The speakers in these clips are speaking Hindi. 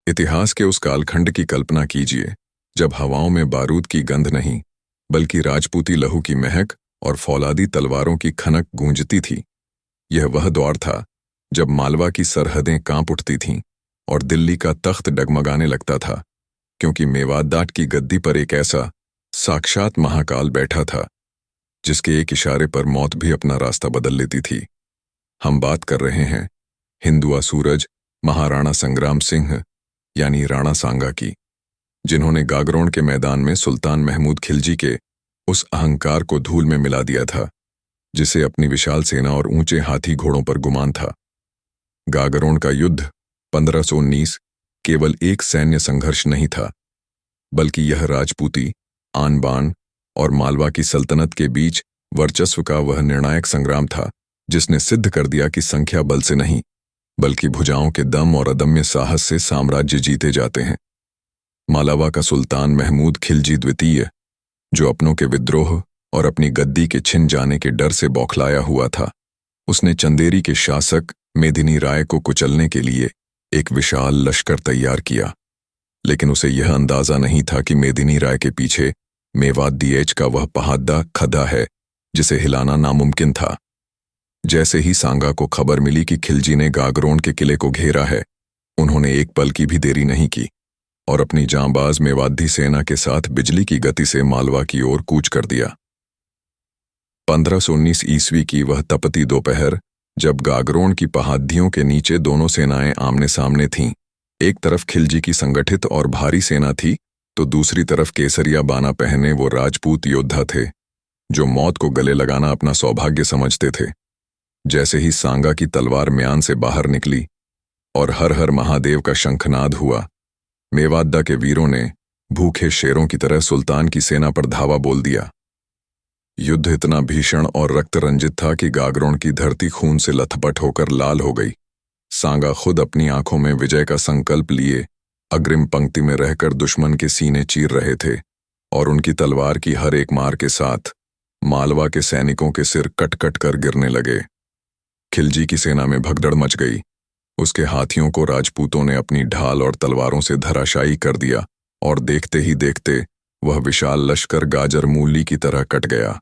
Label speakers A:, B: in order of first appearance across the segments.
A: इतिहास के उस कालखंड की कल्पना कीजिए जब हवाओं में बारूद की गंध नहीं बल्कि राजपूती लहू की महक और फौलादी तलवारों की खनक गूंजती थी। यह वह दौर था जब मालवा की सरहदें कांप उठती थीं और दिल्ली का तख्त डगमगाने लगता था, क्योंकि मेवात की गद्दी पर एक ऐसा साक्षात महाकाल बैठा था जिसके एक इशारे पर मौत भी अपना रास्ता बदल लेती थी। हम बात कर रहे हैं हिंदुआ सूरज महाराणा संग्राम सिंह यानी राणा सांगा की, जिन्होंने गागरोन के मैदान में सुल्तान महमूद खिलजी के उस अहंकार को धूल में मिला दिया था जिसे अपनी विशाल सेना और ऊंचे हाथी घोड़ों पर गुमान था। गागरोन का युद्ध 1519 केवल एक सैन्य संघर्ष नहीं था, बल्कि यह राजपूती आन बान और मालवा की सल्तनत के बीच वर्चस्व का वह निर्णायक संग्राम था जिसने सिद्ध कर दिया कि संख्या बल से नहीं बल्कि भुजाओं के दम और अदम्य साहस से साम्राज्य जीते जाते हैं। मालवा का सुल्तान महमूद खिलजी द्वितीय, जो अपनों के विद्रोह और अपनी गद्दी के छिन जाने के डर से बौखलाया हुआ था, उसने चंदेरी के शासक मेदिनी राय को कुचलने के लिए एक विशाल लश्कर तैयार किया। लेकिन उसे यह अंदाजा नहीं था कि मेदिनी राय के पीछे मेवात का वह पहाड़ा खदा है जिसे हिलाना नामुमकिन था। जैसे ही सांगा को खबर मिली कि खिलजी ने गागरोन के किले को घेरा है, उन्होंने एक पल की भी देरी नहीं की और अपनी जांबाज मेवाती सेना के साथ बिजली की गति से मालवा की ओर कूच कर दिया। 1519 ईस्वी की वह तपती दोपहर, जब गागरोन की पहाड़ियों के नीचे दोनों सेनाएं आमने सामने थीं। एक तरफ खिलजी की संगठित और भारी सेना थी तो दूसरी तरफ केसरिया बाना पहने वो राजपूत योद्धा थे जो मौत को गले लगाना अपना सौभाग्य समझते थे। जैसे ही सांगा की तलवार म्यान से बाहर निकली और हर हर महादेव का शंखनाद हुआ, मेवात के वीरों ने भूखे शेरों की तरह सुल्तान की सेना पर धावा बोल दिया। युद्ध इतना भीषण और रक्त रंजित था कि गागरोन की धरती खून से लथपथ होकर लाल हो गई। सांगा खुद अपनी आंखों में विजय का संकल्प लिए अग्रिम पंक्ति में रहकर दुश्मन के सीने चीर रहे थे और उनकी तलवार की हर एक मार के साथ मालवा के सैनिकों के सिर कट कट कर गिरने लगे। खिलजी की सेना में भगदड़ मच गई। उसके हाथियों को राजपूतों ने अपनी ढाल और तलवारों से धराशायी कर दिया और देखते ही देखते वह विशाल लश्कर गाजर मूली की तरह कट गया।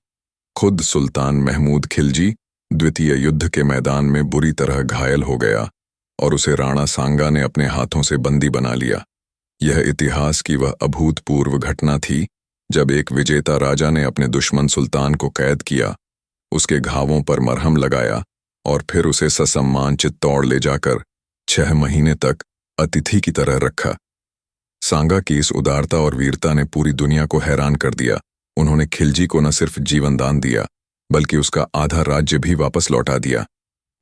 A: खुद सुल्तान महमूद खिलजी द्वितीय युद्ध के मैदान में बुरी तरह घायल हो गया और उसे राणा सांगा ने अपने हाथों से बंदी बना लिया। यह इतिहास की वह अभूतपूर्व घटना थी जब एक विजेता राजा ने अपने दुश्मन सुल्तान को कैद किया, उसके घावों पर मरहम लगाया और फिर उसे ससम्मान चित्तौड़ ले जाकर 6 महीने तक अतिथि की तरह रखा। सांगा की इस उदारता और वीरता ने पूरी दुनिया को हैरान कर दिया। उन्होंने खिलजी को न सिर्फ जीवन दान दिया बल्कि उसका आधा राज्य भी वापस लौटा दिया,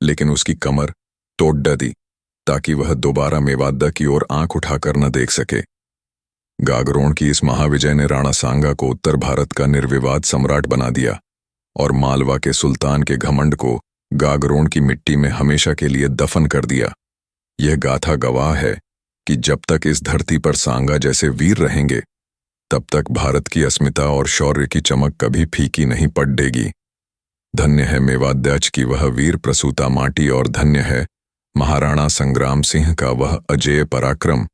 A: लेकिन उसकी कमर तोड़ दी ताकि वह दोबारा मेवात की ओर आंख उठाकर न देख सके। गागरोन की इस महाविजय ने राणा सांगा को उत्तर भारत का निर्विवाद सम्राट बना दिया और मालवा के सुल्तान के घमंड को गागरोन की मिट्टी में हमेशा के लिए दफन कर दिया। यह गाथा गवाह है कि जब तक इस धरती पर सांगा जैसे वीर रहेंगे, तब तक भारत की अस्मिता और शौर्य की चमक कभी फीकी नहीं पड़ेगी। धन्य है मेवात की वह वीर प्रसूता माटी और धन्य है महाराणा संग्राम सिंह का वह अजेय पराक्रम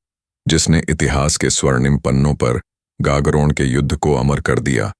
A: जिसने इतिहास के स्वर्णिम पन्नों पर गागरोन के युद्ध को अमर कर दिया।